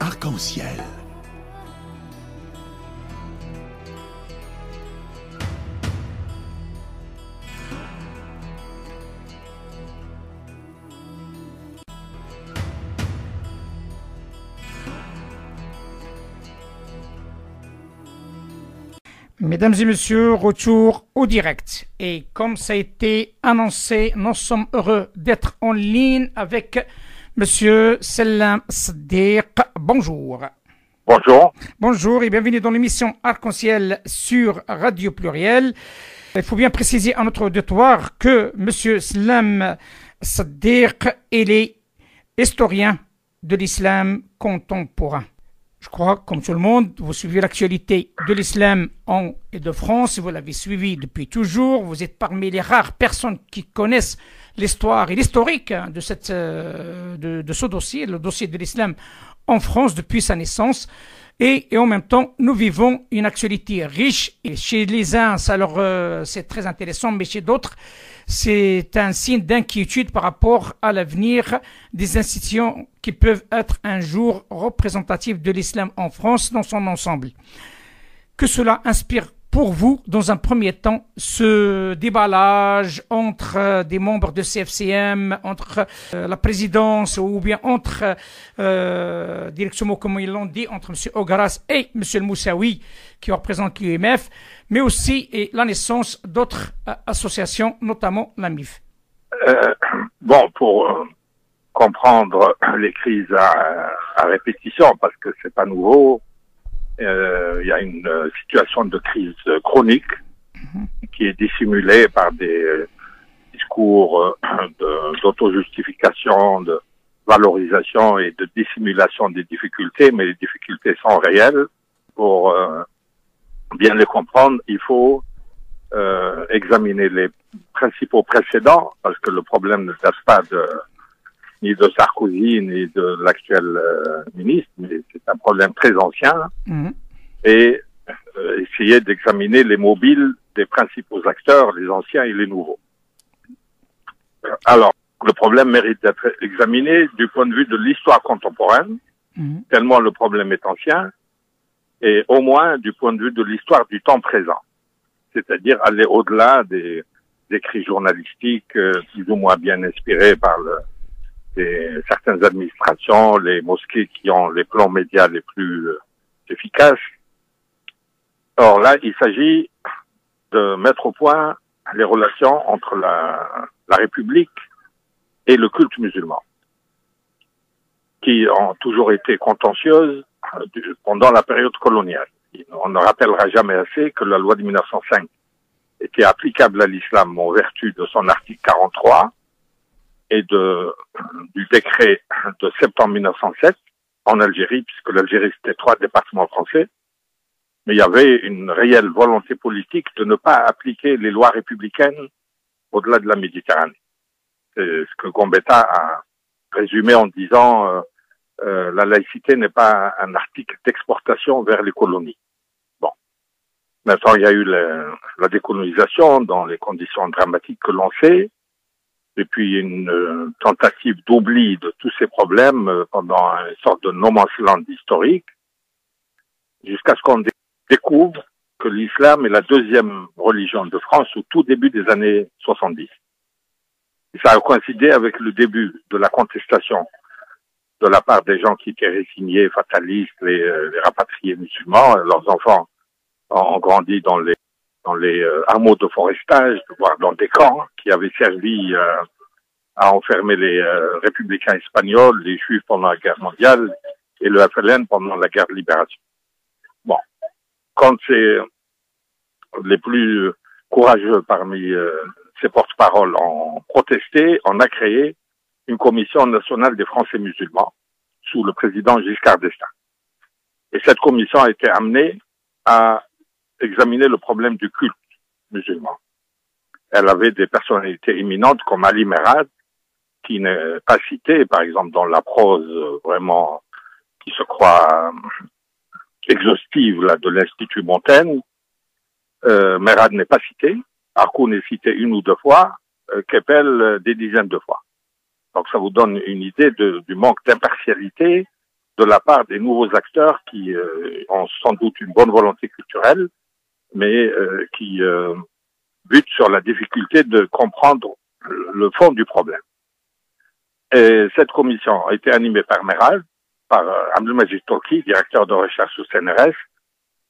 arc-en-ciel. Mesdames et messieurs, retour au direct. Et comme ça a été annoncé, nous sommes heureux d'être en ligne avec Monsieur Selam Saddiq. Bonjour. Bonjour. Bonjour et bienvenue dans l'émission Arc-en-Ciel sur Radio Pluriel. Il faut bien préciser à notre auditoire que Monsieur Selam Saddiq est historien de l'islam contemporain. Je crois, comme tout le monde, vous suivez l'actualité de l'islam en et de France, vous l'avez suivi depuis toujours, vous êtes parmi les rares personnes qui connaissent l'histoire et l'historique de ce dossier, le dossier de l'islam en France depuis sa naissance. Et en même temps, nous vivons une actualité riche. Et chez les uns, c'est très intéressant, mais chez d'autres, c'est un signe d'inquiétude par rapport à l'avenir des institutions qui peuvent être un jour représentatives de l'islam en France dans son ensemble. Que cela inspire pour vous, dans un premier temps, ce déballage entre des membres de CFCM, entre la présidence ou bien entre, directement comme ils l'ont dit, entre M. Ogaras et M. El Moussaoui qui représente l'UMF, mais aussi la naissance d'autres associations, notamment la MIF. Pour comprendre les crises à répétition, parce que c'est pas nouveau, il y a une situation de crise chronique qui est dissimulée par des discours d'auto-justification, de valorisation et de dissimulation des difficultés, mais les difficultés sont réelles. Pour bien les comprendre, il faut examiner les principaux précédents, parce que le problème ne date pas ni de Sarkozy, ni de l'actuel ministre, mais c'est un problème très ancien, et essayer d'examiner les mobiles des principaux acteurs, les anciens et les nouveaux. Alors, le problème mérite d'être examiné du point de vue de l'histoire contemporaine, tellement le problème est ancien, et au moins du point de vue de l'histoire du temps présent, c'est-à-dire aller au-delà des écrits journalistiques plus ou moins bien inspirés par certaines administrations, les mosquées qui ont les plans médias les plus efficaces. Or là, il s'agit de mettre au point les relations entre la République et le culte musulman, qui ont toujours été contentieuses pendant la période coloniale. On ne rappellera jamais assez que la loi de 1905 était applicable à l'islam en vertu de son article 43, et du décret de septembre 1907 en Algérie, puisque l'Algérie c'était 3 départements français, mais il y avait une réelle volonté politique de ne pas appliquer les lois républicaines au-delà de la Méditerranée. C'est ce que Gambetta a résumé en disant la laïcité n'est pas un article d'exportation vers les colonies. Bon. Maintenant, il y a eu la décolonisation dans les conditions dramatiques que l'on sait, et puis une tentative d'oubli de tous ces problèmes pendant une sorte de no man's land historique, jusqu'à ce qu'on découvre que l'islam est la deuxième religion de France au tout début des années 70. Et ça a coïncidé avec le début de la contestation de la part des gens qui étaient résignés, fatalistes, les rapatriés musulmans. Leurs enfants ont grandi dans les hameaux de forestage, voire dans des camps qui avaient servi à enfermer les républicains espagnols, les juifs pendant la guerre mondiale et le FLN pendant la guerre de libération. Bon, quand les plus courageux parmi ces porte-paroles ont protesté, on a créé une commission nationale des Français musulmans sous le président Giscard d'Estaing. Et cette commission a été amenée à examiner le problème du culte musulman. Elle avait des personnalités éminentes comme Ali Merad, qui n'est pas cité, par exemple, dans la prose vraiment qui se croit exhaustive là, de l'Institut Montaigne. Merad n'est pas cité, Harkoun est cité une ou deux fois, Keppel des dizaines de fois. Donc ça vous donne une idée du manque d'impartialité de la part des nouveaux acteurs qui ont sans doute une bonne volonté culturelle, mais qui butent sur la difficulté de comprendre le fond du problème. Et cette commission a été animée par Meral, par Abdelmajid Toki, directeur de recherche au CNRS,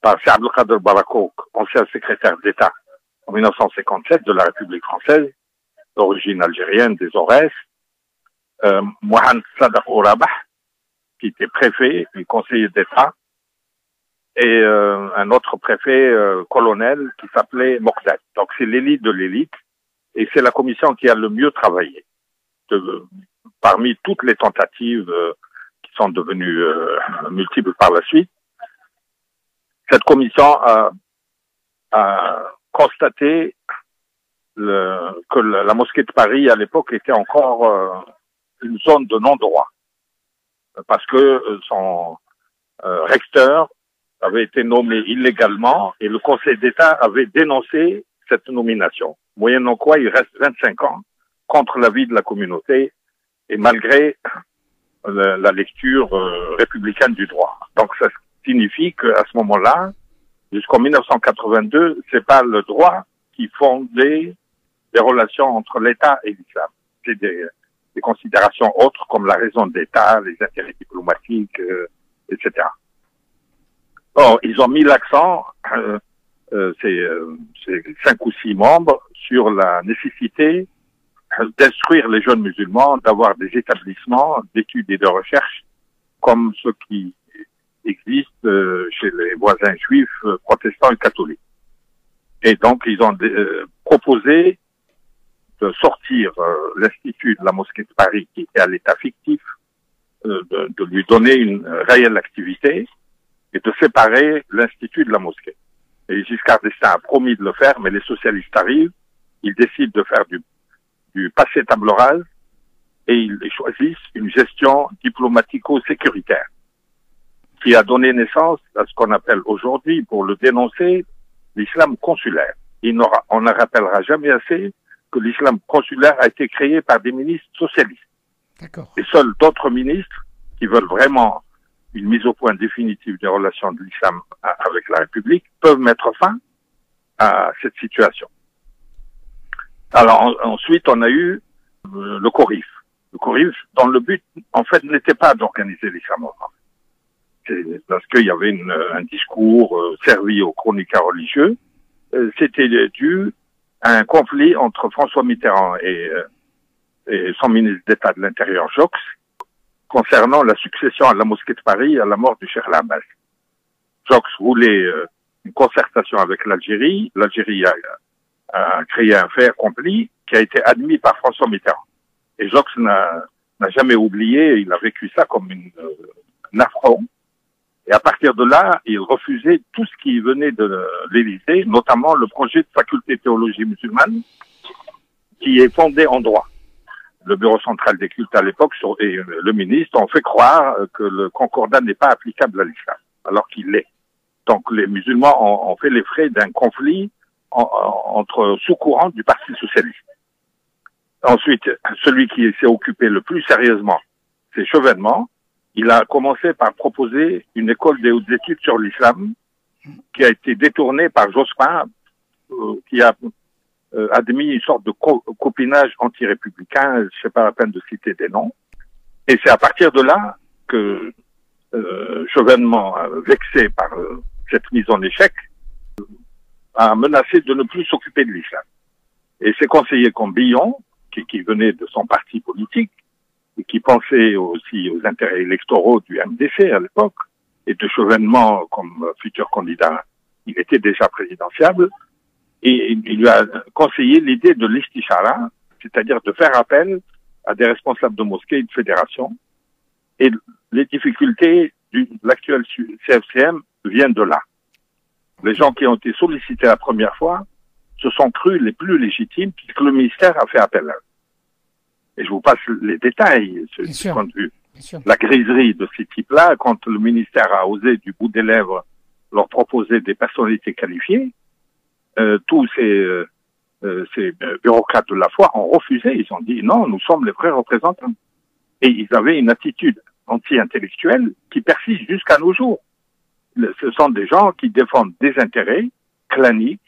par Sir Abdelkader Barakouk, ancien secrétaire d'État en 1957 de la République française, d'origine algérienne des Aurès, Mohamed Sadaq Ourabah, qui était préfet et conseiller d'État, et un autre préfet colonel qui s'appelait Mokdad. Donc c'est l'élite de l'élite, et c'est la commission qui a le mieux travaillé. Parmi toutes les tentatives qui sont devenues multiples par la suite, cette commission a constaté que la mosquée de Paris à l'époque était encore une zone de non-droit, parce que son recteur avait été nommé illégalement et le Conseil d'État avait dénoncé cette nomination, moyennant quoi il reste 25 ans contre l'avis de la communauté et malgré la lecture républicaine du droit. Donc ça signifie qu'à ce moment-là, jusqu'en 1982, c'est pas le droit qui fondait les relations entre l'État et l'islam. C'est des considérations autres comme la raison d'État, les intérêts diplomatiques, etc. Or, ils ont mis l'accent, ces 5 ou 6 membres, sur la nécessité d'instruire les jeunes musulmans, d'avoir des établissements d'études et de recherche comme ceux qui existent chez les voisins juifs, protestants et catholiques. Et donc, ils ont proposé de sortir l'Institut de la mosquée de Paris, qui était à l'état fictif, de lui donner une réelle activité et de séparer l'Institut de la mosquée. Et Giscard d'Estaing a promis de le faire, mais les socialistes arrivent, ils décident de faire du passé table rase et ils choisissent une gestion diplomatico-sécuritaire qui a donné naissance à ce qu'on appelle aujourd'hui, pour le dénoncer, l'islam consulaire. On ne rappellera jamais assez que l'islam consulaire a été créé par des ministres socialistes. D'accord. Et seuls d'autres ministres qui veulent vraiment une mise au point définitive des relations de l'islam avec la République peuvent mettre fin à cette situation. Alors ensuite, on a eu le CORIF. Le CORIF, dont le but, en fait, n'était pas d'organiser l'islamophone. C'est parce qu'il y avait un discours servi aux chroniqueurs religieux. C'était dû à un conflit entre François Mitterrand et son ministre d'État de l'Intérieur, Joxe, concernant la succession à la mosquée de Paris à la mort du Cheikh Abbas. Joxe voulait une concertation avec l'Algérie. L'Algérie a créé un fait accompli qui a été admis par François Mitterrand. Et Joxe n'a jamais oublié, il a vécu ça comme un affront. Et à partir de là, il refusait tout ce qui venait de l'Élysée, notamment le projet de faculté de théologie musulmane, qui est fondé en droit. Le bureau central des cultes à l'époque et le ministre ont fait croire que le concordat n'est pas applicable à l'islam, alors qu'il l'est. Donc les musulmans ont fait les frais d'un conflit entre sous-courants du Parti socialiste. Ensuite, celui qui s'est occupé le plus sérieusement, c'est Chevènement. Il a commencé par proposer une école des hautes études sur l'islam qui a été détournée par Jospin, qui a admis une sorte de copinage anti-républicain, je ne sais pas la peine de citer des noms. Et c'est à partir de là que Chevènement, vexé par cette mise en échec, a menacé de ne plus s'occuper de l'islam. Et ses conseillers comme Billon, qui venait de son parti politique, et qui pensait aussi aux intérêts électoraux du MDC à l'époque, et de Chevènement comme futur candidat, il était déjà présidentiable, et il lui a conseillé l'idée de l'Istichara, c'est-à-dire de faire appel à des responsables de mosquées et de fédérations. Et les difficultés de l'actuel CFCM viennent de là. Les gens qui ont été sollicités la première fois se sont crus les plus légitimes puisque le ministère a fait appel à eux. Et je vous passe les détails, de ce point de vue. La griserie de ces types-là, quand le ministère a osé du bout des lèvres leur proposer des personnalités qualifiées, tous ces bureaucrates de la foi ont refusé. Ils ont dit non, nous sommes les vrais représentants. Et ils avaient une attitude anti-intellectuelle qui persiste jusqu'à nos jours. Ce sont des gens qui défendent des intérêts claniques,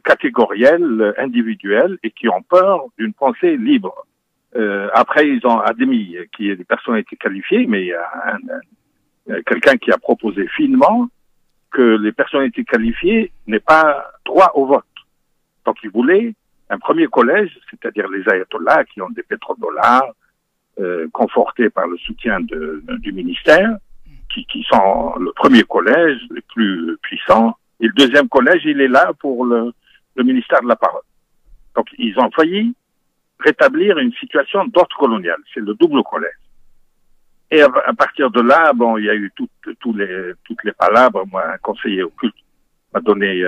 catégoriels, individuels, et qui ont peur d'une pensée libre. Après, ils ont admis qu'il y ait des personnalités qualifiées, mais il y a quelqu'un qui a proposé finement que les personnalités qualifiées n'aient pas droit au vote. Donc, ils voulaient un premier collège, c'est-à-dire les ayatollahs qui ont des pétrodollars, confortés par le soutien du ministère, qui sont le premier collège, les plus puissants, et le deuxième collège, il est là pour le ministère de la Parole. Donc, ils ont failli rétablir une situation d'ordre colonial. C'est le double collège. Et à partir de là, bon, il y a eu toutes les palabres. Moi, un conseiller occulte m'a donné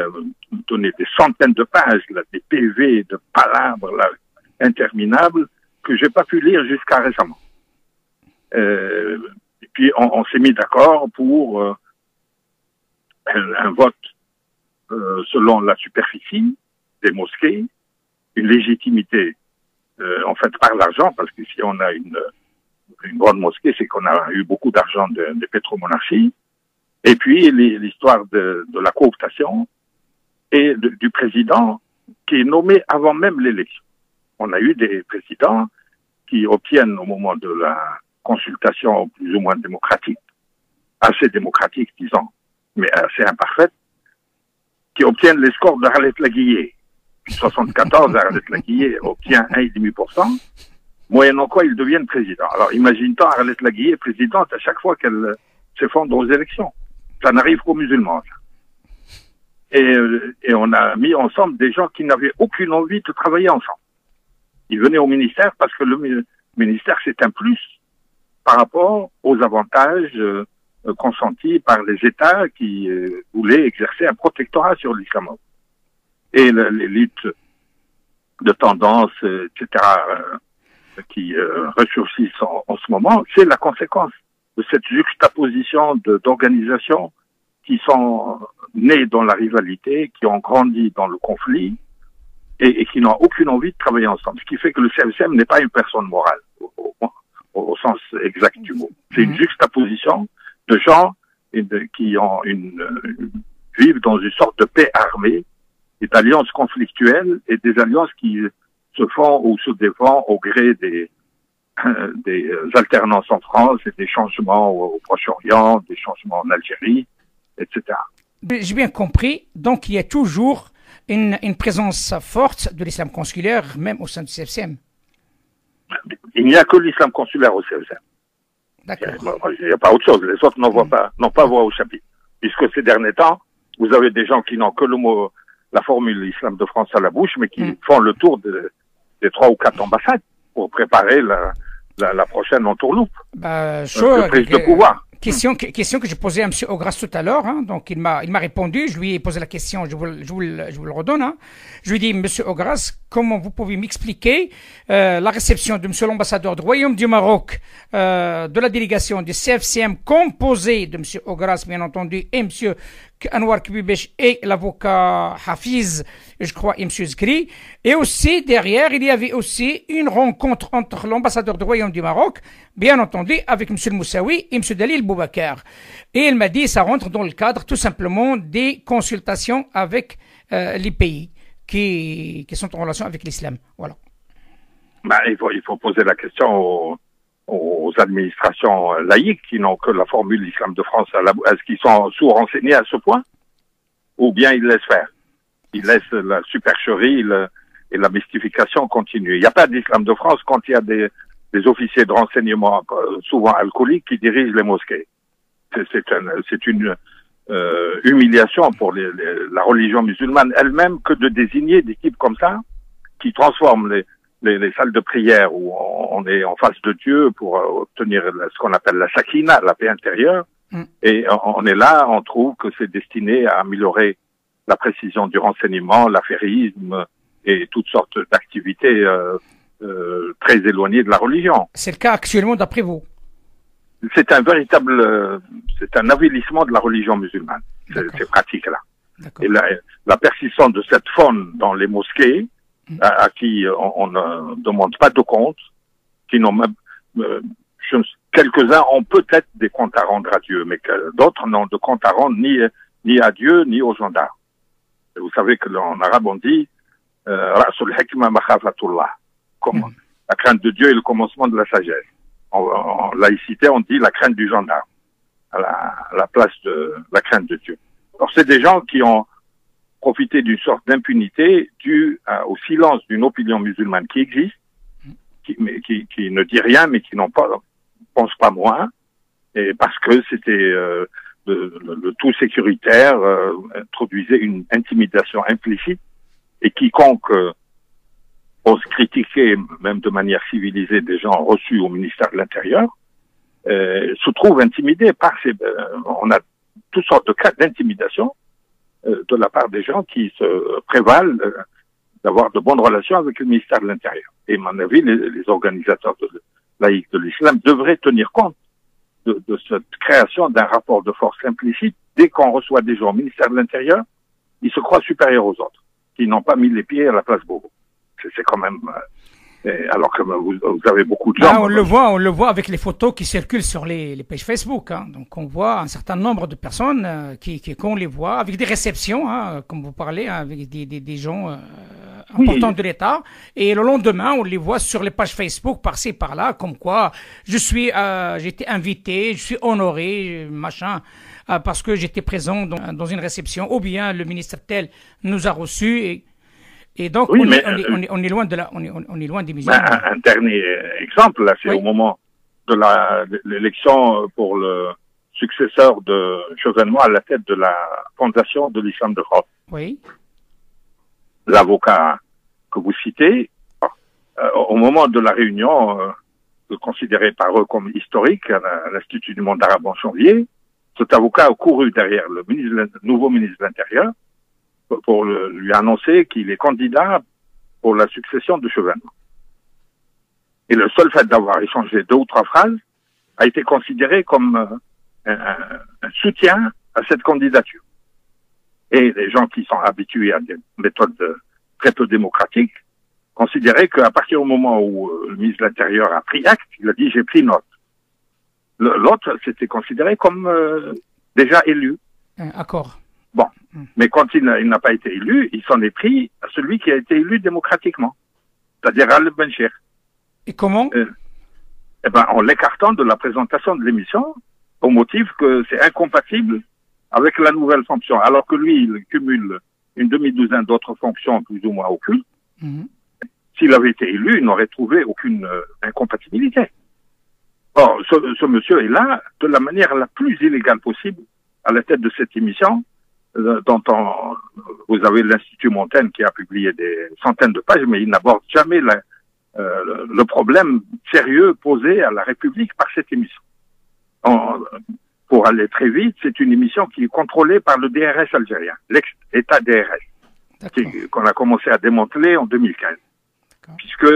des centaines de pages, là, des PV de palabres là, interminables que j'ai pas pu lire jusqu'à récemment. Et puis on s'est mis d'accord pour un vote selon la superficie des mosquées, une légitimité en fait par l'argent, parce que si on a une grande mosquée, c'est qu'on a eu beaucoup d'argent des pétromonarchies. Et puis l'histoire de la cooptation et du président qui est nommé avant même l'élection. On a eu des présidents qui obtiennent au moment de la consultation plus ou moins démocratique, assez démocratique disons, mais assez imparfaite, qui obtiennent les scores d'Arlette Laguiller. 74, Arlette Laguiller obtient 1,5%, moyennant quoi ils deviennent présidents. Alors imagine-toi Arlette Laguiller présidente à chaque fois qu'elle s'effondre aux élections. Ça n'arrive qu'aux musulmans. Et on a mis ensemble des gens qui n'avaient aucune envie de travailler ensemble. Ils venaient au ministère parce que le ministère, c'est un plus par rapport aux avantages consentis par les États qui voulaient exercer un protectorat sur l'islam. Et les luttes de tendance, etc., qui ressurgissent en ce moment, c'est la conséquence de cette juxtaposition d'organisations qui sont nées dans la rivalité, qui ont grandi dans le conflit et qui n'ont aucune envie de travailler ensemble. Ce qui fait que le CFCM n'est pas une personne morale, au sens exact du mot. C'est une juxtaposition de gens qui ont vivent dans une sorte de paix armée et d'alliances conflictuelles et des alliances qui se font ou se défendent au gré des alternances en France et des changements au Proche-Orient, des changements en Algérie, etc. J'ai bien compris. Donc, il y a toujours une présence forte de l'islam consulaire, même au sein du CFCM. Il n'y a que l'islam consulaire au CFCM. D'accord. Il n'y a pas autre chose. Les autres n'ont pas voix au chapitre. Puisque ces derniers temps, vous avez des gens qui n'ont que la formule islam de France à la bouche, mais qui font le tour des 3 ou 4 ambassades pour préparer la prochaine entourloupe. Prise de pouvoir. Question que j'ai posée à M. Ogras tout à l'heure, hein, donc il m'a répondu, je lui ai posé la question, je vous le redonne. Hein. Je lui ai dit, M. Ogras, comment vous pouvez m'expliquer la réception de M. l'ambassadeur du Royaume du Maroc, de la délégation du CFCM composée de M. Ogras, bien entendu, et M. Anwar Kbibesh et l'avocat Hafiz, je crois, et M. Zkri. Et aussi, derrière, il y avait aussi une rencontre entre l'ambassadeur du Royaume du Maroc, bien entendu, avec M. Moussaoui et M. Dalil Boubacar. Et il m'a dit, ça rentre dans le cadre, tout simplement, des consultations avec les pays qui sont en relation avec l'islam. Voilà. Il faut poser la question aux administrations laïques qui n'ont que la formule islam de France est-ce qu'ils sont sous-renseignés à ce point? Ou bien ils laissent faire? Ils laissent la supercherie et la mystification continuer. Il n'y a pas d'islam de France quand il y a des officiers de renseignement, souvent alcooliques, qui dirigent les mosquées. C'est une humiliation pour la religion musulmane elle-même que de désigner des types comme ça qui transforment les salles de prière où on est en face de Dieu pour obtenir ce qu'on appelle la sakina, la paix intérieure. Et on est là, on trouve que c'est destiné à améliorer la précision du renseignement, l'affairisme et toutes sortes d'activités très éloignées de la religion. C'est le cas actuellement d'après vous? C'est un avilissement de la religion musulmane, ces pratiques-là. Et la persistance de cette faune dans les mosquées, à qui on ne demande pas de compte, qui n'ont même, quelques-uns ont peut-être des comptes à rendre à Dieu, mais d'autres n'ont de comptes à rendre ni à Dieu, ni aux gendarmes. Et vous savez que en arabe, on dit Ra'sul hikma makhafatullah. Comment la crainte de Dieu est le commencement de la sagesse. En laïcité, on dit la crainte du gendarme, à la place de la crainte de Dieu. Alors, c'est des gens qui ont profité d'une sorte d'impunité due au silence d'une opinion musulmane qui existe, qui ne dit rien, mais qui pense pas moins, et parce que c'était le tout sécuritaire introduisait une intimidation implicite, et quiconque ose critiquer, même de manière civilisée, des gens reçus au ministère de l'Intérieur, se trouve intimidé par on a toutes sortes de cas d'intimidation de la part des gens qui se prévalent d'avoir de bonnes relations avec le ministère de l'Intérieur. Et à mon avis, les organisateurs laïcs de l'islam devraient tenir compte de cette création d'un rapport de force implicite. Dès qu'on reçoit des gens au ministère de l'Intérieur, ils se croient supérieurs aux autres, qui n'ont pas mis les pieds à la place Beauvau. C'est quand même... alors que vous avez beaucoup de gens... on le voit avec les photos qui circulent sur les pages Facebook. Hein. Donc on voit un certain nombre de personnes qu'on les voit avec des réceptions, hein, comme vous parlez, hein, avec des gens importants de l'État. Et le lendemain, on les voit sur les pages Facebook, par-ci, par-là, comme quoi j'ai été invité, je suis honoré, machin, parce que j'étais présent dans une réception, ou bien le ministre tel nous a reçus. Et donc, oui, on est loin on est loin des missions. Un dernier exemple, là, c'est au moment de l'élection pour le successeur de Chevènement à la tête de la Fondation de l'Islam de France. Oui. L'avocat que vous citez, au moment de la réunion, considérée par eux comme historique, à l'Institut du monde arabe en janvier, cet avocat a couru derrière le nouveau ministre de l'Intérieur pour lui annoncer qu'il est candidat pour la succession de Chevènement. Et le seul fait d'avoir échangé 2 ou 3 phrases a été considéré comme un soutien à cette candidature. Et les gens qui sont habitués à des méthodes très peu démocratiques considéraient qu'à partir du moment où le ministre de l'Intérieur a pris acte, il a dit « j'ai pris note ». L'autre, c'était considéré comme déjà élu. Accord. Bon, mais quand il n'a pas été élu, il s'en est pris à celui qui a été élu démocratiquement, c'est-à-dire Al Benchir. Et comment en l'écartant de la présentation de l'émission, au motif que c'est incompatible avec la nouvelle fonction, alors que lui, il cumule une demi-douzaine d'autres fonctions plus ou moins occultes. S'il avait été élu, il n'aurait trouvé aucune incompatibilité. Or, ce monsieur est là de la manière la plus illégale possible à la tête de cette émission, dont vous avez l'Institut Montaigne qui a publié des centaines de pages, mais il n'aborde jamais le problème sérieux posé à la République par cette émission. Pour aller très vite, c'est une émission qui est contrôlée par le DRS algérien, l'ex-État DRS, qu'on a commencé à démanteler en 2015. Puisque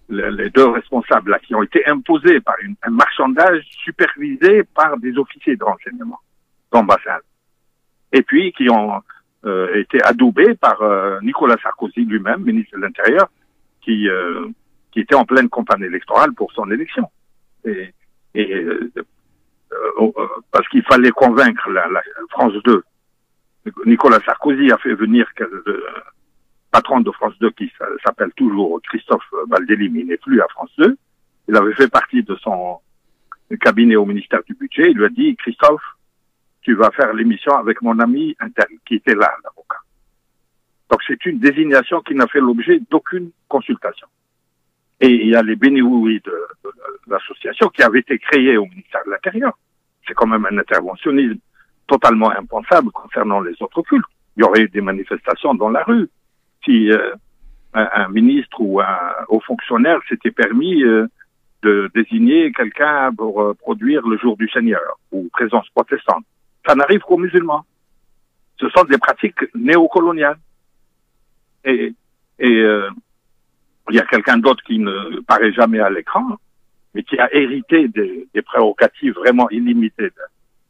les 2 responsables là, qui ont été imposés par un marchandage supervisé par des officiers de renseignement d'ambassade, et puis qui ont été adoubés par Nicolas Sarkozy lui-même, ministre de l'Intérieur, qui était en pleine campagne électorale pour son élection. Parce qu'il fallait convaincre la France 2. Nicolas Sarkozy a fait venir le patron de France 2 qui s'appelle toujours Christophe Baldelli, mais il n'est plus à France 2. Il avait fait partie de son cabinet au ministère du Budget. Il lui a dit, Christophe, tu vas faire l'émission avec mon ami interne, qui était là, l'avocat. Donc c'est une désignation qui n'a fait l'objet d'aucune consultation. Et il y a les bénévoles de l'association qui avaient été créés au ministère de l'Intérieur. C'est quand même un interventionnisme totalement impensable concernant les autres cultes. Il y aurait eu des manifestations dans la rue. Si un ministre ou un haut fonctionnaire s'était permis de désigner quelqu'un pour produire le jour du Seigneur ou présence protestante. Ça n'arrive qu'aux musulmans. Ce sont des pratiques néocoloniales. Et il y a quelqu'un d'autre qui ne paraît jamais à l'écran, mais qui a hérité des prérogatives vraiment illimitées de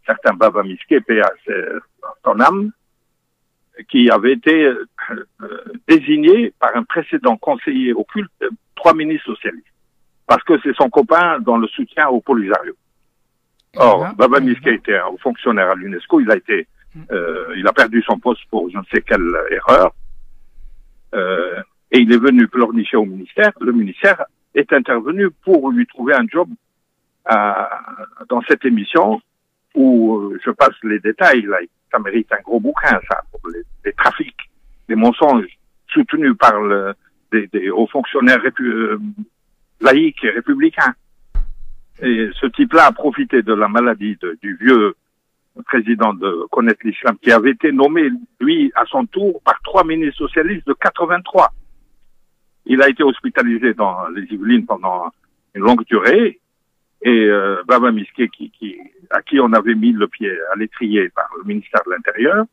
certains Baba Miské, paix à son âme, qui avait été désigné par un précédent conseiller occulte 3 ministres socialistes. parce que c'est son copain dans le soutien au Polisario. Or, Baba Miské était un fonctionnaire à l'UNESCO, il a perdu son poste pour je ne sais quelle erreur, et il est venu pleurnicher au ministère. Le ministère est intervenu pour lui trouver un job dans cette émission où je passe les détails. Là, ça mérite un gros bouquin, ça, pour les trafics, les mensonges soutenus par des hauts fonctionnaires laïcs et républicains. Et ce type-là a profité de la maladie du vieux président de Connaître l'Islam, qui avait été nommé, lui, à son tour, par 3 ministres socialistes de 83. Il a été hospitalisé dans les Yvelines pendant une longue durée, et Baba Miské, à qui on avait mis le pied à l'étrier par le ministère de l'Intérieur,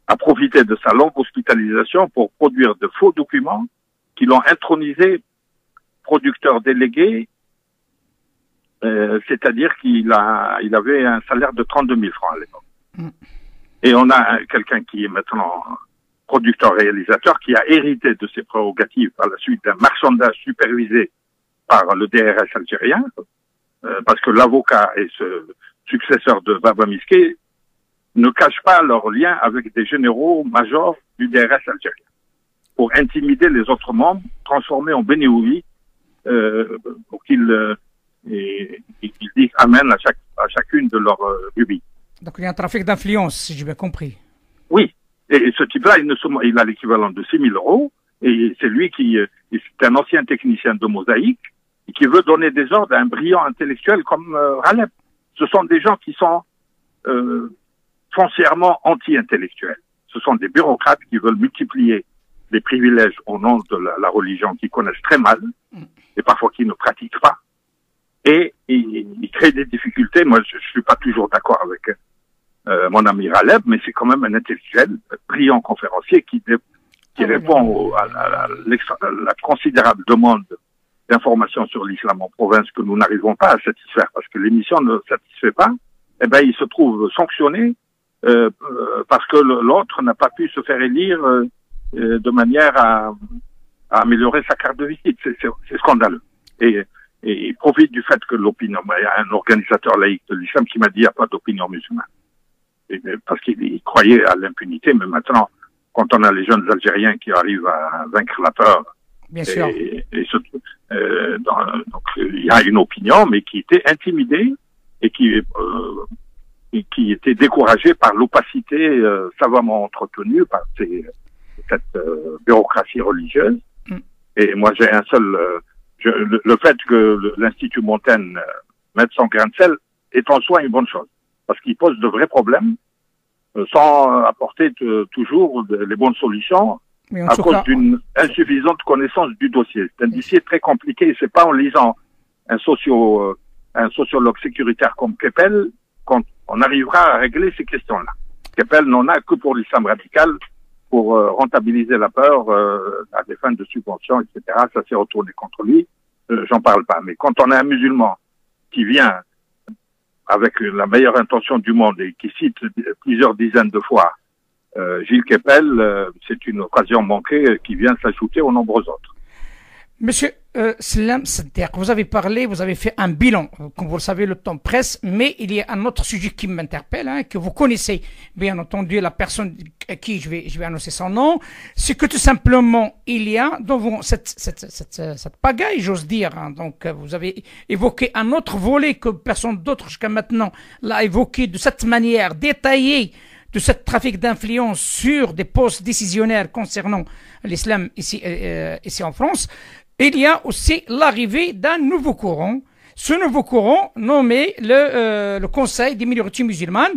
a profité de sa longue hospitalisation pour produire de faux documents qui l'ont intronisé producteur délégué, c'est-à-dire qu'il avait un salaire de 32 000 francs à l'époque. Et on a quelqu'un qui est maintenant producteur-réalisateur qui a hérité de ses prérogatives à la suite d'un marchandage supervisé par le DRS algérien, parce que l'avocat et ce successeur de Baba Miské ne cachent pas leur lien avec des généraux majors du DRS algérien pour intimider les autres membres, transformer en bénéouis, pour qu'ils disent amen à chacune de leurs lubies. Donc il y a un trafic d'influence, si j'ai bien compris. Oui, et ce type-là, il a l'équivalent de 6 000 euros, et c'est lui c'est un ancien technicien de mosaïque, et qui veut donner des ordres à un brillant intellectuel comme Raleb. Ce sont des gens qui sont foncièrement anti-intellectuels. Ce sont des bureaucrates qui veulent multiplier les privilèges au nom de la religion qu'ils connaissent très mal, et parfois qu'ils ne pratiquent pas. Et il crée des difficultés. Moi, je suis pas toujours d'accord avec mon ami Raleb, mais c'est quand même un intellectuel, brillant conférencier qui répond à la considérable demande d'informations sur l'islam en province que nous n'arrivons pas à satisfaire parce que l'émission ne satisfait pas. Eh ben, il se trouve sanctionné parce que l'autre n'a pas pu se faire élire de manière à améliorer sa carte de visite. C'est scandaleux. Et il profite du fait que l'opinion, il y a un organisateur laïque de l'islam qui m'a dit il n'y a pas d'opinion musulmane. Parce qu'il croyait à l'impunité, mais maintenant, quand on a les jeunes Algériens qui arrivent à vaincre la peur, bien sûr. Donc il y a une opinion, mais qui était intimidée et qui était découragée par l'opacité savamment entretenue par cette bureaucratie religieuse. Et moi, j'ai un seul... le fait que l'Institut Montaigne mette son grain de sel est en soi une bonne chose, parce qu'il pose de vrais problèmes sans apporter toujours les bonnes solutions à cause d'une insuffisante connaissance du dossier. C'est un dossier très compliqué, et c'est pas en lisant un sociologue sécuritaire comme Keppel qu'on arrivera à régler ces questions-là. Keppel n'en a que pour l'islam radical, pour rentabiliser la peur à des fins de subvention, etc. Ça s'est retourné contre lui. J'en parle pas. Mais quand on a un musulman qui vient avec la meilleure intention du monde et qui cite plusieurs dizaines de fois Gilles Keppel, c'est une occasion manquée qui vient s'ajouter aux nombreux autres. Monsieur Slam Saddeq, vous avez parlé, vous avez fait un bilan, comme vous le savez, le temps presse, mais il y a un autre sujet qui m'interpelle, que vous connaissez, bien entendu, la personne à qui je vais annoncer son nom, c'est que tout simplement, il y a dans cette pagaille, j'ose dire, donc vous avez évoqué un autre volet que personne d'autre jusqu'à maintenant l'a évoqué de cette manière détaillée, de ce trafic d'influence sur des postes décisionnaires concernant l'islam ici en France. Il y a aussi l'arrivée d'un nouveau courant. Ce nouveau courant nommé le Conseil des minorités musulmanes,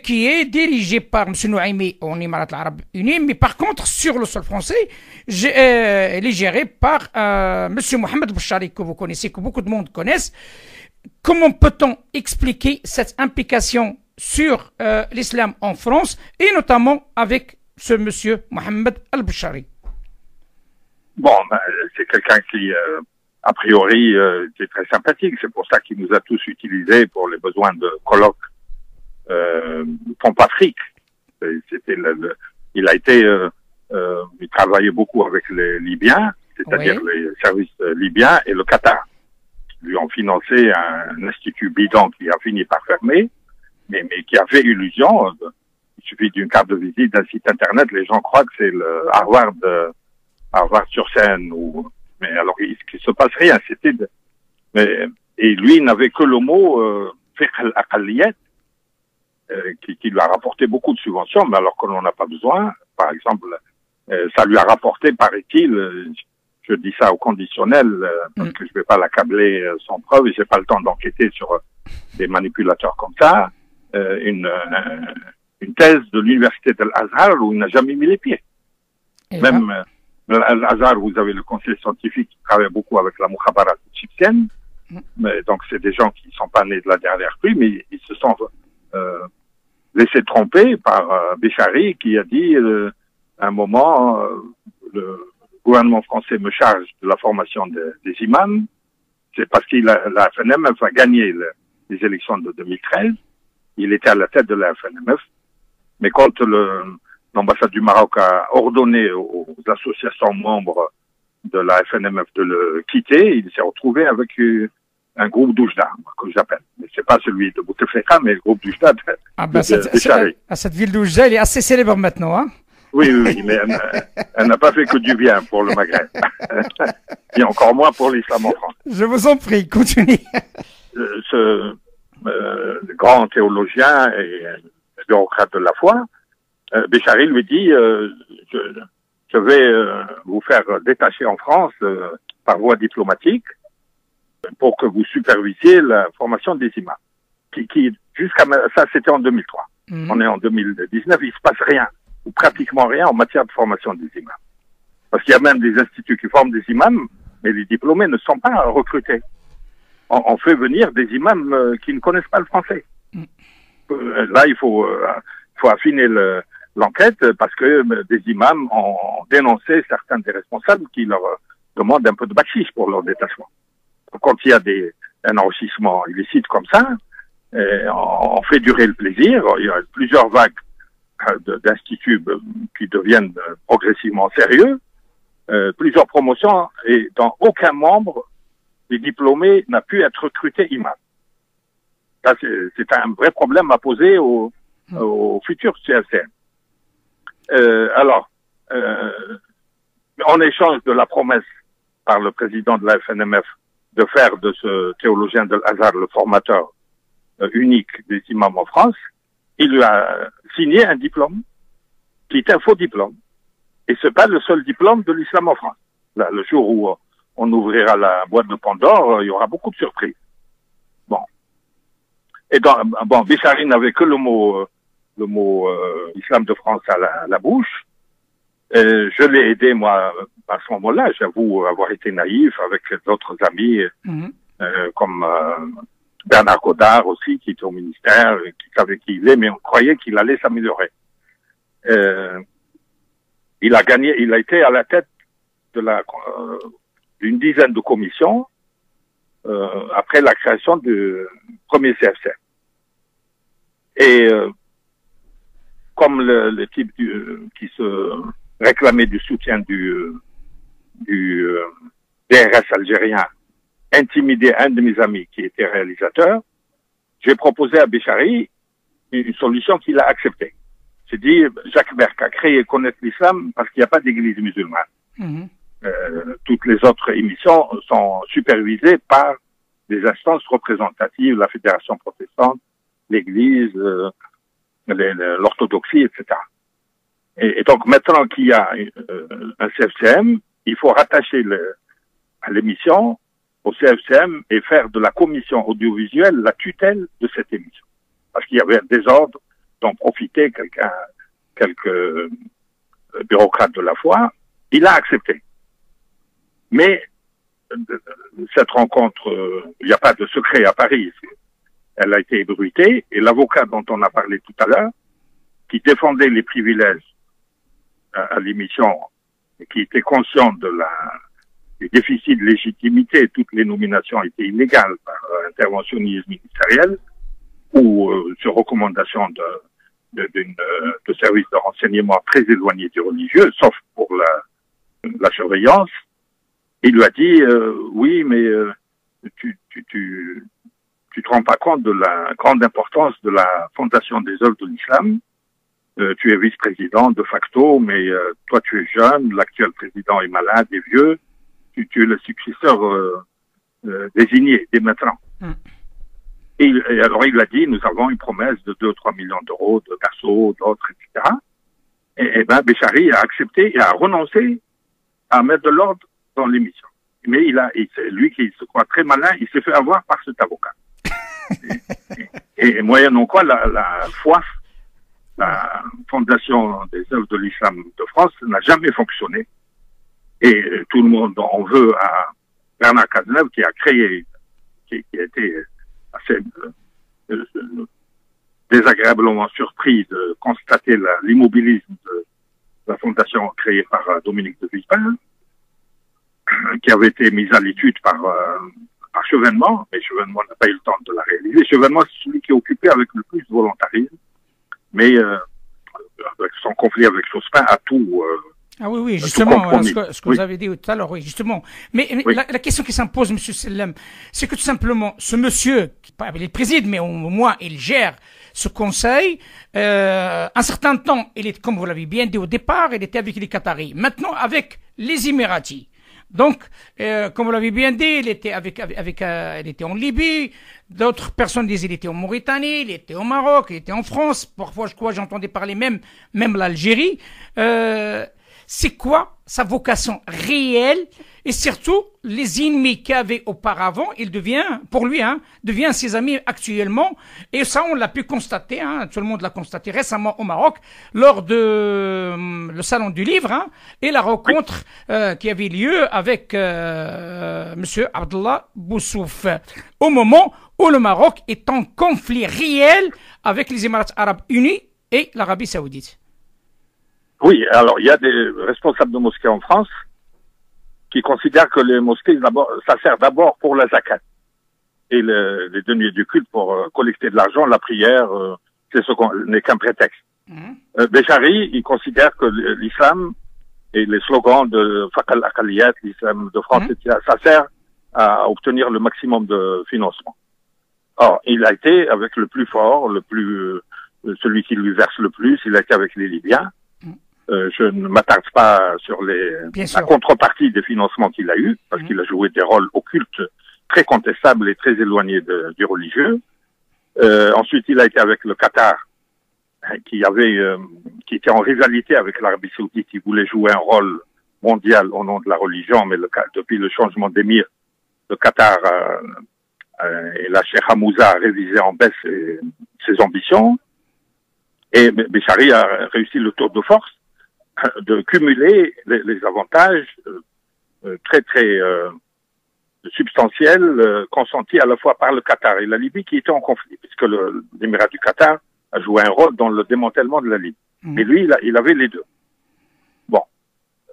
qui est dirigé par M. Nouaimi en Émirats arabes unis, mais par contre, sur le sol français, il est géré par M. Mohamed Bouchari, que vous connaissez, que beaucoup de monde connaissent. Comment peut-on expliquer cette implication sur l'islam en France, et notamment avec ce monsieur Mohamed Al-Bouchari? Bon, c'est quelqu'un qui, a priori, est très sympathique. C'est pour ça qu'il nous a tous utilisés pour les besoins de colloques Pompe-Afrique. Il a été, il travaillait beaucoup avec les Libyens, c'est-à-dire les services libyens et le Qatar. lui ont financé un institut bidon qui a fini par fermer, mais qui a fait illusion. Il suffit d'une carte de visite d'un site internet, les gens croient que c'est le Harvard sur Seine mais alors il se passe rien. Et lui n'avait que le mot fiqh al-aqalliyat qui lui a rapporté beaucoup de subventions, mais alors que l'on n'a pas besoin. Par exemple, ça lui a rapporté, paraît-il, je dis ça au conditionnel parce que je vais pas l'accabler sans preuve et j'ai pas le temps d'enquêter sur des manipulateurs comme ça, une thèse de l'université de l'Azhar où il n'a jamais mis les pieds. Et même l'Azhar, vous avez le conseil scientifique qui travaille beaucoup avec la mukhabarat égyptienne, mais donc c'est des gens qui sont pas nés de la dernière pluie, mais ils se sont laissés tromper par Béchari qui a dit à un moment le gouvernement français me charge de la formation des imams. C'est parce la FNMF a gagné les élections de 2013. Il était à la tête de la FNMF. Mais quand l'ambassade du Maroc a ordonné aux associations membres de la FNMF de le quitter, il s'est retrouvé avec un groupe d'Oujda, que j'appelle. Mais c'est pas celui de Bouteflika, mais le groupe d'Oujda cette ville d'Oujda, elle est assez célèbre maintenant, hein? Oui, mais elle n'a pas fait que du bien pour le Maghreb. Et encore moins pour l'islam en France. Je vous en prie, continuez. Ce grand théologien et bureaucrate de la foi, Béchari lui dit je vais vous faire détacher en France par voie diplomatique pour que vous supervisiez la formation des imams. Qui jusqu'à ça, c'était en 2003. On est en 2019, il se passe rien, ou pratiquement rien en matière de formation des imams. Parce qu'il y a même des instituts qui forment des imams, mais les diplômés ne sont pas recrutés. On fait venir des imams qui ne connaissent pas le français. Là, il faut affiner l'enquête parce que des imams ont dénoncé certains des responsables qui leur demandent un peu de bakshish pour leur détachement. Quand il y a un enrichissement illicite comme ça, on fait durer le plaisir. Il y a plusieurs vagues d'instituts qui deviennent progressivement sérieux, plusieurs promotions, et dans aucun membre des diplômés n'a pu être recruté imam. Ça, c'est un vrai problème à poser au futur CFCM. En échange de la promesse par le président de la FNMF de faire de ce théologien de l'Azhar le formateur unique des imams en France, il lui a signé un diplôme qui est un faux diplôme. Et c'est pas le seul diplôme de l'islam en France. Là, le jour où on ouvrira la boîte de Pandore, il y aura beaucoup de surprises. Bon. Et Béchari n'avait que le mot islam de France à la bouche. Je l'ai aidé, moi, à ce moment-là. J'avoue avoir été naïf avec d'autres amis, comme Bernard Godard aussi, qui était au ministère, qui savait qui il est, mais on croyait qu'il allait s'améliorer. Il a été à la tête d'une dizaine de commissions après la création du premier CFC. Et comme le type qui se réclamait du soutien du DRS algérien intimidait un de mes amis qui était réalisateur, j'ai proposé à Béchari une solution qu'il a acceptée. J'ai dit, Jacques Berck a créé Connaître l'Islam parce qu'il n'y a pas d'église musulmane. Toutes les autres émissions sont supervisées par des instances représentatives, la Fédération protestante, l'Église, l'orthodoxie, etc. Et donc maintenant qu'il y a un CFCM, il faut rattacher à l'émission au CFCM et faire de la commission audiovisuelle la tutelle de cette émission. Parce qu'il y avait un désordre dont profitaient quelques bureaucrates de la foi. Il a accepté. Mais cette rencontre, il n'y a pas de secret à Paris. Elle a été ébruitée et l'avocat dont on a parlé tout à l'heure, qui défendait les privilèges à l'émission et qui était conscient du déficit de légitimité, toutes les nominations étaient illégales par interventionnisme ministériel ou sur recommandation de services de renseignement très éloignés du religieux, sauf pour la surveillance. Il lui a dit oui, mais tu te rends pas compte de la grande importance de la fondation des œuvres de l'islam. Tu es vice-président de facto, mais toi tu es jeune, l'actuel président est malade et vieux, tu es le successeur désigné dès maintenant. Et alors il a dit, nous avons une promesse de 2-3 millions d'euros de Dassault, d'autres, etc. Et ben Béchari a accepté et a renoncé à mettre de l'ordre dans l'émission. Mais lui qui se croit très malin, il s'est fait avoir par cet avocat. et moyennant quoi la FOAF, la Fondation des œuvres de l'islam de France, n'a jamais fonctionné. Et tout le monde en veut à Bernard Cazeneuve qui a créé, qui a été assez désagréablement surpris de constater l'immobilisme de la fondation créée par Dominique de Villepin, qui avait été mise à l'étude par Chevènement, mais Chevènement n'a pas eu le temps de la réaliser. Chevènement, c'est celui qui est occupé avec le plus de volontarisme, mais avec son conflit avec Jospin a tout. Ah oui, justement, ce que vous avez dit tout à l'heure, oui, justement. Mais oui. La question qui s'impose, monsieur Sellem, c'est que tout simplement, ce monsieur, il préside, mais au moins il gère ce conseil, un certain temps, comme vous l'avez bien dit au départ, il était avec les Qataris. Maintenant, avec les Émiratis. Donc, comme vous l'avez bien dit, il était il était en Libye. D'autres personnes disaient qu'il était en Mauritanie, il était au Maroc, il était en France. Parfois, j'entendais parler même l'Algérie. C'est quoi sa vocation réelle et surtout les ennemis qu'il avait auparavant, il devient, pour lui, devient ses amis actuellement. Et ça, on l'a pu constater, tout le monde l'a constaté récemment au Maroc, lors de le salon du livre, et la rencontre qui avait lieu avec monsieur Abdallah Boussouf, au moment où le Maroc est en conflit réel avec les Émirats arabes unis et l'Arabie saoudite. Oui, alors il y a des responsables de mosquées en France qui considèrent que les mosquées, ça sert d'abord pour la zakat et les deniers du culte pour collecter de l'argent. La prière, n'est qu'un prétexte. Béchari, il considère que l'islam et les slogans de Fakal Akaliyat, l'islam de France, ça sert à obtenir le maximum de financement. Or, il a été avec le plus fort, celui qui lui verse le plus, il a été avec les Libyens. Je ne m'attarde pas sur la contrepartie des financements qu'il a eu, parce qu'il a joué des rôles occultes très contestables et très éloignés du religieux. Ensuite, il a été avec le Qatar, qui était en rivalité avec l'Arabie saoudite. Il voulait jouer un rôle mondial au nom de la religion, mais depuis le changement d'émir, le Qatar et la Cheikh Hamouza a révisé en baisse ses ambitions. Et Béchari a réussi le tour de force de cumuler les avantages très substantiels consentis à la fois par le Qatar et la Libye qui étaient en conflit, puisque l'Émirat du Qatar a joué un rôle dans le démantèlement de la Libye. Mais lui, il avait les deux. Bon.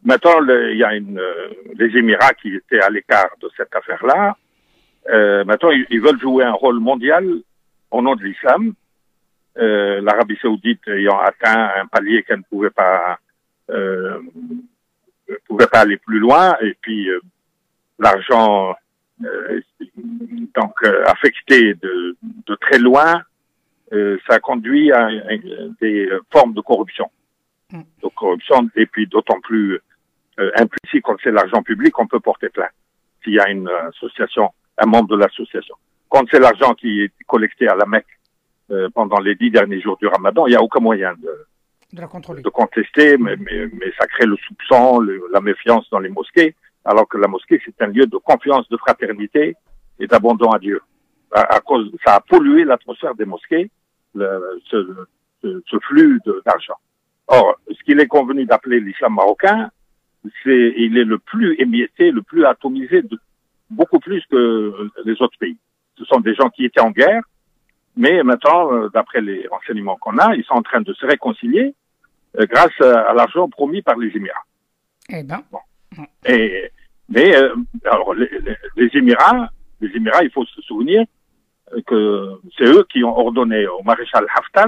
Maintenant, il y a les Émirats qui étaient à l'écart de cette affaire-là. Maintenant, ils veulent jouer un rôle mondial au nom de l'islam. L'Arabie saoudite ayant atteint un palier qu'elle ne pouvait pas aller plus loin, et puis l'argent affecté de très loin, ça conduit à des formes de corruption. De corruption, et puis d'autant plus implicite quand c'est l'argent public, on peut porter plainte s'il y a une association, un membre de l'association. Quand c'est l'argent qui est collecté à la Mecque pendant les 10 derniers jours du Ramadan, il n'y a aucun moyen de contester, mais ça crée le soupçon, la méfiance dans les mosquées, alors que la mosquée, c'est un lieu de confiance, de fraternité et d'abandon à Dieu. Ça a pollué l'atmosphère des mosquées, ce flux d'argent. Or, ce qu'il est convenu d'appeler l'islam marocain, il est le plus émietté, le plus atomisé, beaucoup plus que les autres pays. Ce sont des gens qui étaient en guerre, mais maintenant, d'après les renseignements qu'on a, ils sont en train de se réconcilier grâce à l'argent promis par les Émirats. Eh ben. Bon. Alors, les Émirats, il faut se souvenir que c'est eux qui ont ordonné au maréchal Haftar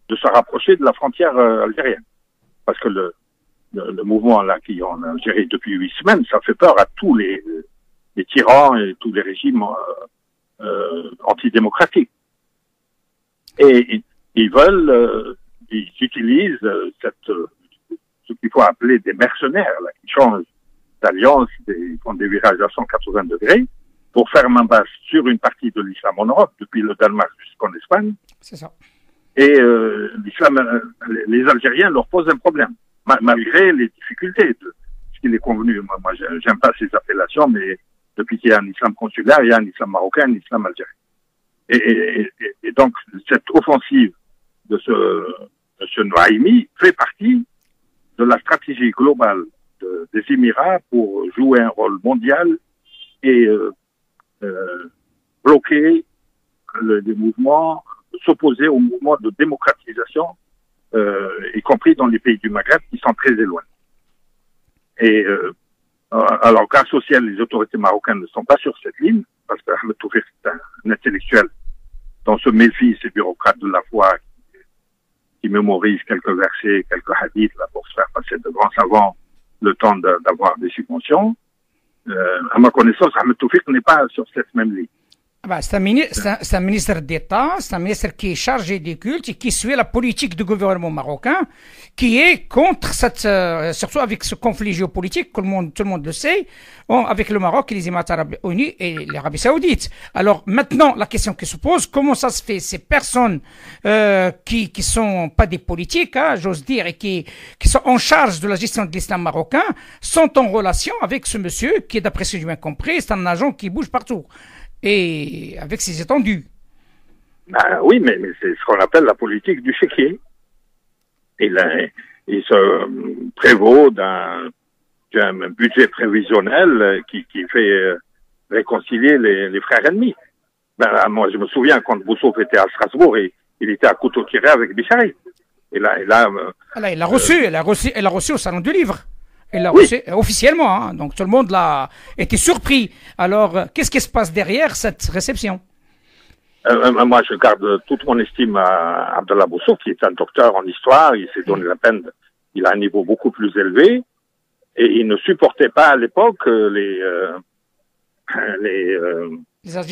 de se rapprocher de la frontière algérienne. Parce que le mouvement là qui est en Algérie depuis 8 semaines, ça fait peur à tous les les tyrans et tous les régimes antidémocratiques. Et ils veulent, ils utilisent ce qu'il faut appeler des mercenaires, là, qui changent d'alliance, qui font des virages à 180 degrés, pour faire main basse sur une partie de l'islam en Europe, depuis le Danemark jusqu'en Espagne. C'est ça. Et l'islam, les Algériens leur posent un problème, malgré les difficultés de ce qu'il est convenu. Moi, j'aime pas ces appellations, mais depuis qu'il y a un islam consulaire, il y a un islam marocain, un islam algérien. Et donc, cette offensive de ce Noaimi fait partie de la stratégie globale des Émirats pour jouer un rôle mondial et bloquer les mouvements, s'opposer aux mouvements de démocratisation, y compris dans les pays du Maghreb qui sont très éloignés. Et alors, grâce au ciel, les autorités marocaines ne sont pas sur cette ligne, parce que Ahmed Toufik est un intellectuel dont se méfient ces bureaucrates de la foi qui mémorisent quelques versets, quelques hadiths là, pour se faire passer de grands savants le temps d'avoir des subventions. À ma connaissance, Ahmed Toufik n'est pas sur cette même ligne. C'est un ministre d'État, c'est un ministre qui est chargé des cultes et qui suit la politique du gouvernement marocain, qui est contre surtout avec ce conflit géopolitique, tout le monde le sait, avec le Maroc et les Émirats arabes unis et l'Arabie saoudite. Alors maintenant, la question qui se pose, comment ça se fait, ces personnes qui sont pas des politiques, j'ose dire, et qui sont en charge de la gestion de l'islam marocain, sont en relation avec ce monsieur qui est, d'après ce que j'ai bien compris, c'est un agent qui bouge partout. Et avec ses étendues. Oui, mais c'est ce qu'on appelle la politique du chéquier. Il se prévaut d'un budget prévisionnel qui fait réconcilier les frères ennemis. Moi, je me souviens quand Boussouf était à Strasbourg, il était à couteau tiré avec Bichari. Elle a reçu au Salon du Livre. Elle l'a reçu officiellement, donc tout le monde l'a été surpris. Alors, qu'est-ce qui se passe derrière cette réception? Moi, je garde toute mon estime à Abdallah Boussouf, qui est un docteur en histoire. Il s'est donné la peine, il a un niveau beaucoup plus élevé, et il ne supportait pas à l'époque les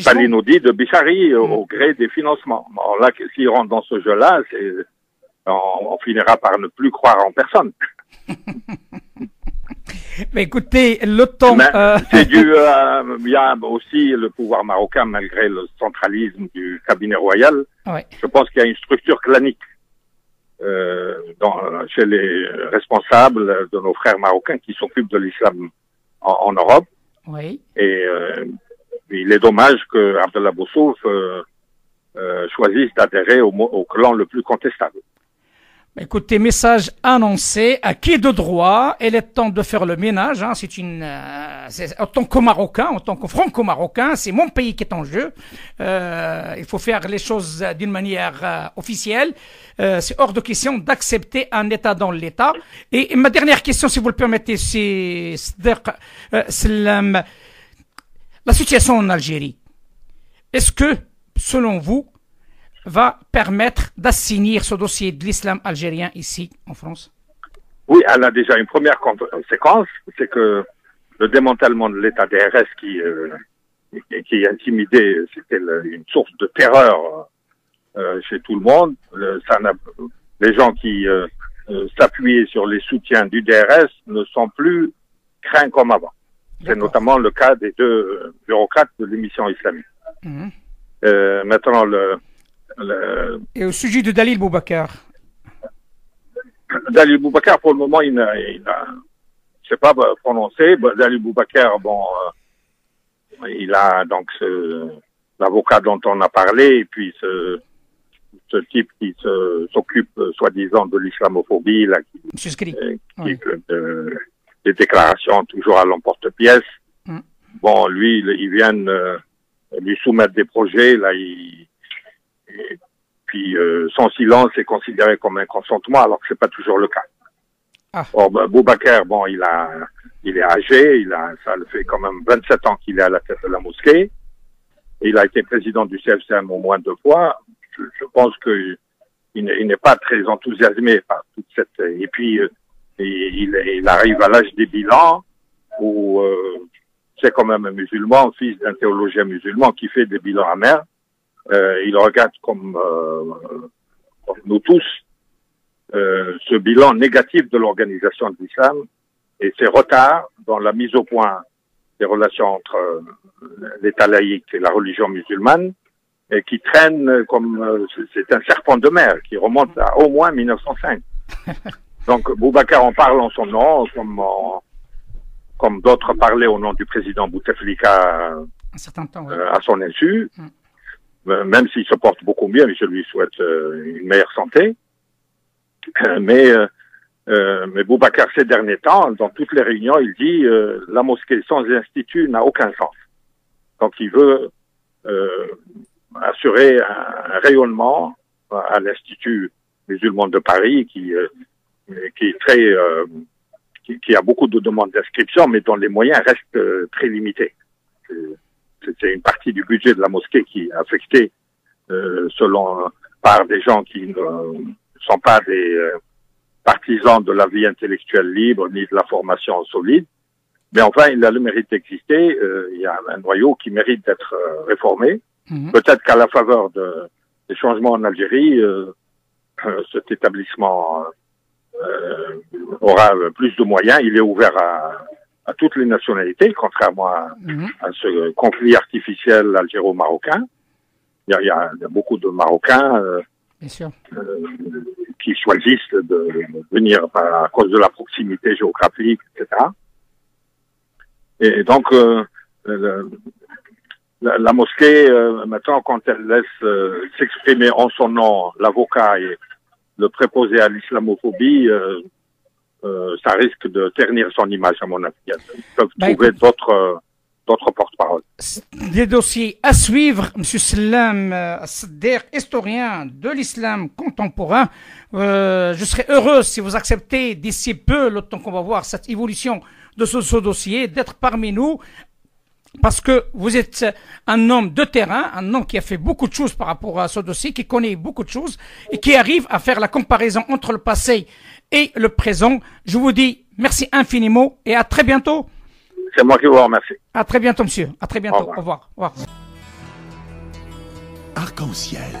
palinaudis de Bichari au gré des financements. Alors là, s'il rentre dans ce jeu-là, on finira par ne plus croire en personne. Mais écoutez, le temps... C'est dû il y a aussi le pouvoir marocain, malgré le centralisme du cabinet royal. Ouais. Je pense qu'il y a une structure clanique chez les responsables de nos frères marocains qui s'occupent de l'islam en Europe. Oui. Et il est dommage que Abdallah Boussouf choisisse d'adhérer au clan le plus contestable. Écoutez, message annoncé, à qui de droit, il est temps de faire le ménage, en tant que Marocain, en tant que Franco-Marocain, c'est mon pays qui est en jeu, il faut faire les choses d'une manière officielle, c'est hors de question d'accepter un État dans l'État. Et ma dernière question, si vous le permettez, c'est la situation en Algérie. Est-ce que, selon vous, va permettre d'assainir ce dossier de l'islam algérien ici, en France? Oui, elle a déjà une première conséquence, c'est que le démantèlement de l'État DRS qui intimidait, c'était une source de terreur chez tout le monde. Les gens qui s'appuyaient sur les soutiens du DRS ne sont plus craints comme avant. C'est notamment le cas des deux bureaucrates de l'émission islamique. Maintenant, Et au sujet de Dalil Boubacar? Dalil Boubacar, pour le moment, il n'a je sais pas prononcé. Dalil Boubacar, il a donc l'avocat dont on a parlé, et puis ce type qui s'occupe soi-disant de l'islamophobie, là, qui des déclarations toujours à l'emporte-pièce. Bon, lui, ils viennent lui soumettre des projets, là, et puis son silence est considéré comme un consentement, alors que c'est pas toujours le cas. Or, Boubacar, il est âgé, ça le fait quand même 27 ans qu'il est à la tête de la mosquée. Il a été président du CFCM au moins 2 fois. Je pense que il n'est pas très enthousiasmé par toute cette, et puis il arrive à l'âge des bilans où c'est quand même un musulman, fils d'un théologien musulman qui fait des bilans amers. Il regarde comme nous tous ce bilan négatif de l'organisation de l'islam et ses retards dans la mise au point des relations entre l'État laïque et la religion musulmane, et qui traîne comme c'est un serpent de mer qui remonte à au moins 1905. Donc Boubacar en parle en son nom, comme d'autres parlaient au nom du président Bouteflika Un certain temps, oui. à son insu, même s'il se porte beaucoup mieux, et je lui souhaite une meilleure santé. Mais Boubacar, ces derniers temps, dans toutes les réunions, il dit la mosquée sans institut n'a aucun sens. Donc il veut assurer un rayonnement à l'Institut musulman de Paris qui est très qui a beaucoup de demandes d'inscription, mais dont les moyens restent très limités. C'est une partie du budget de la mosquée qui est affectée par des gens qui ne sont pas des partisans de la vie intellectuelle libre ni de la formation solide. Mais enfin, il a le mérite d'exister. Il y a un noyau qui mérite d'être réformé. Peut-être qu'à la faveur des changements en Algérie, cet établissement aura plus de moyens. Il est ouvert à toutes les nationalités, contrairement à ce conflit artificiel algéro-marocain. Il y a beaucoup de Marocains Bien sûr. Qui choisissent de venir à cause de la proximité géographique, etc. Et donc, la mosquée, maintenant, quand elle laisse s'exprimer en son nom l'avocat et le préposé à l'islamophobie, ça risque de ternir son image, à mon avis. Ils peuvent trouver d'autres porte-parole. Des dossiers à suivre. Monsieur Salam Saddeq, historien de l'islam contemporain. Je serais heureux si vous acceptez d'ici peu, le temps qu'on va voir cette évolution de ce dossier, d'être parmi nous, parce que vous êtes un homme de terrain, un homme qui a fait beaucoup de choses par rapport à ce dossier, qui connaît beaucoup de choses et qui arrive à faire la comparaison entre le passé et le présent. Je vous dis merci infiniment et à très bientôt. C'est moi qui vous remercie. À très bientôt, monsieur. À très bientôt. Au revoir. Au revoir. Au revoir. Arc-en-ciel.